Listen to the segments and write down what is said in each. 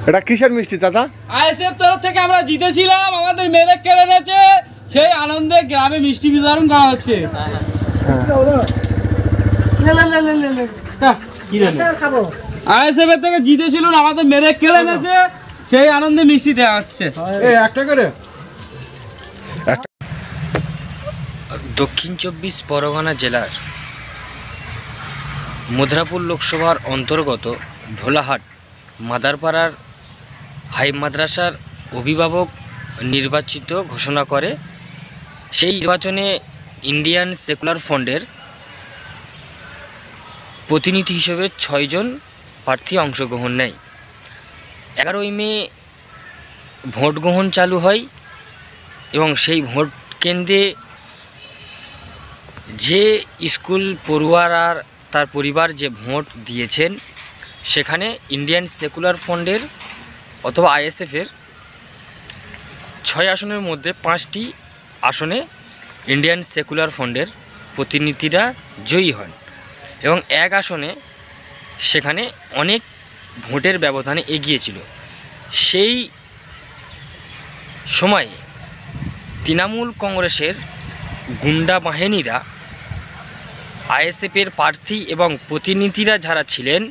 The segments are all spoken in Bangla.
এটা কিসের মিষ্টি চাচা? আইএসএফ তরফ থেকে আমরা জিতেছিলাম, আমাদের মেরে কেড়ে নিয়েছে, সেই আনন্দে গ্রামে মিষ্টি বিতরণ করা হচ্ছে। আইএসএফ এর থেকে জিতেছিল, আমাদের মেরে কেড়ে নিয়েছে, সেই আনন্দে মিষ্টি দেওয়া হচ্ছে। একটা করে দক্ষিণ 24 পরগনা জেলার মধুরাপুর লোকসভার অন্তর্গত ঢোলাহাট মাদারপাড়ার হাই মাদ্রাসার অভিভাবক নির্বাচিত ঘোষণা করে। সেই নির্বাচনে ইন্ডিয়ান সেকুলার ফ্রন্টের প্রতিনিধি হিসেবে 6 জন প্রার্থী অংশগ্রহণ নেয়। 11ই মে ভোট গ্রহণ চালু হয় এবং সেই ভোট কেন্দ্রে যে স্কুল পড়ুয়ারা তার পরিবার যে ভোট দিয়েছেন, সেখানে ইন্ডিয়ান সেকুলার ফ্রন্টের অথবা আইএসএফের 6 আসনের মধ্যে 5টি আসনে ইন্ডিয়ান সেকুলার ফ্রন্টের প্রতিনিধিরা জয়ী হন এবং 1 আসনে সেখানে অনেক ভোটের ব্যবধানে এগিয়েছিল। সেই সময় তৃণমূল কংগ্রেসের গুন্ডা বাহিনীরা আইএসএফের প্রার্থী এবং প্রতিনিধিরা যারা ছিলেন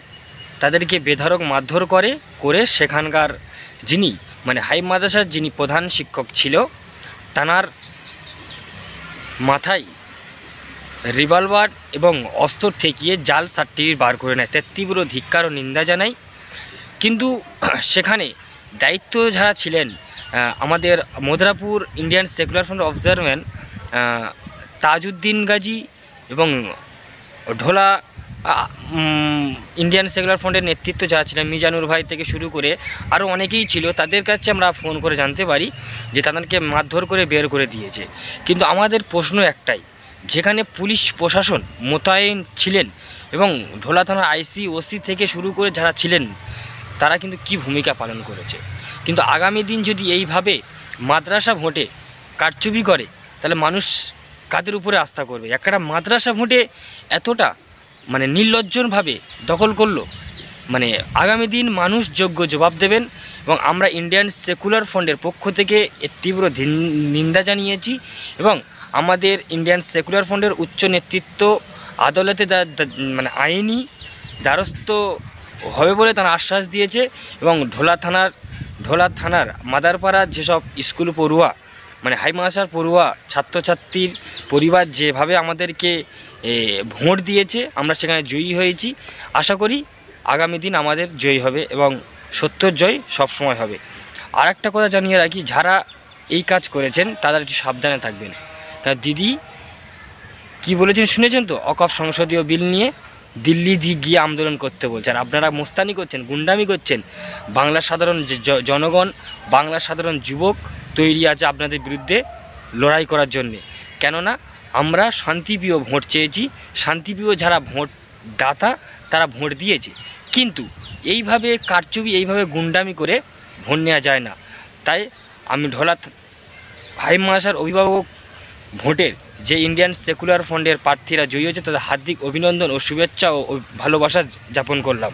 তাদেরকে বেধড়ক মারধর করে সেখানকার যিনি হাই মাদ্রাসার যিনি প্রধান শিক্ষক ছিল, তানার মাথায় রিভলভার এবং অস্ত্র ঠেকিয়ে জাল সার্টিফিকেট বার করে নেয়। তার তীব্র ধিক্কার ও নিন্দা জানাই। কিন্তু সেখানে দায়িত্ব যারা ছিলেন আমাদের Madhurapur Indian secular front অবজারভ্যান্ট Tajuddin Gazi এবং ঢোলা ইন্ডিয়ান সেকুলার ফ্রন্টের নেতৃত্ব যারা ছিলেন, মিজানুর ভাই থেকে শুরু করে আরও অনেকেই ছিল, তাদের কাছে আমরা ফোন করে জানতে পারি যে তাদেরকে মারধর করে বের করে দিয়েছে। কিন্তু আমাদের প্রশ্ন একটাই, যেখানে পুলিশ প্রশাসন মোতায়েন ছিলেন এবং ঢোলা থানার আইসি ওসি থেকে শুরু করে যারা ছিলেন তারা কিন্তু কি ভূমিকা পালন করেছে। কিন্তু আগামী দিন যদি এইভাবে মাদ্রাসা ভোটে কারচুপি করে তাহলে মানুষ কাদের উপরে আস্থা করবে? একটা মাদ্রাসা ভোটে এতটা নির্লজ্জভাবে দখল করলো, আগামী দিন মানুষ যোগ্য জবাব দেবেন। এবং আমরা ইন্ডিয়ান সেকুলার ফ্রন্টের পক্ষ থেকে এর তীব্র নিন্দা জানিয়েছি এবং আমাদের ইন্ডিয়ান সেকুলার ফ্রন্টের উচ্চ নেতৃত্ব আদালতে আইনি দ্বারস্থ হবে বলে তারা আশ্বাস দিয়েছে। এবং ঢোলা থানার মাদারপাড়ার যেসব স্কুল পড়ুয়া হাই মাদ্রাসার পড়ুয়া ছাত্রছাত্রীর পরিবার যেভাবে আমাদেরকে ভোট দিয়েছে, আমরা সেখানে জয়ী হয়েছি। আশা করি আগামী দিন আমাদের জয়ী হবে এবং সত্যর জয় সবসময় হবে। আর একটা কথা জানিয়ে রাখি, যারা এই কাজ করেছেন তারা একটু সাবধানে থাকবেন। কারণ দিদি কি বলেছেন শুনেছেন তো, অকফ সংসদীয় বিল নিয়ে দিল্লি গিয়ে আন্দোলন করতে বলছেন। আপনারা মোস্তানি করছেন, গুন্ডামি করছেন। বাংলার সাধারণ জনগণ, বাংলার সাধারণ যুবক তৈরি আছে আপনাদের বিরুদ্ধে লড়াই করার জন্যে। কেননা আমরা শান্তিপ্রিয় ভোট চেয়েছি, শান্তিপ্রিয় যারা ভোট দাতা তারা ভোট দিয়েছে। কিন্তু এইভাবে কারচুপি, এইভাবে গুন্ডামি করে ভোট নেওয়া যায় না। তাই আমি ঢোলা হাই মাদ্রাসার অভিভাবক ভোটের যে ইন্ডিয়ান সেকুলার ফ্রন্টের প্রার্থীরা জয়ী হয়েছে তাদের হার্দিক অভিনন্দন ও শুভেচ্ছা ও ভালোবাসা জ্ঞাপন করলাম।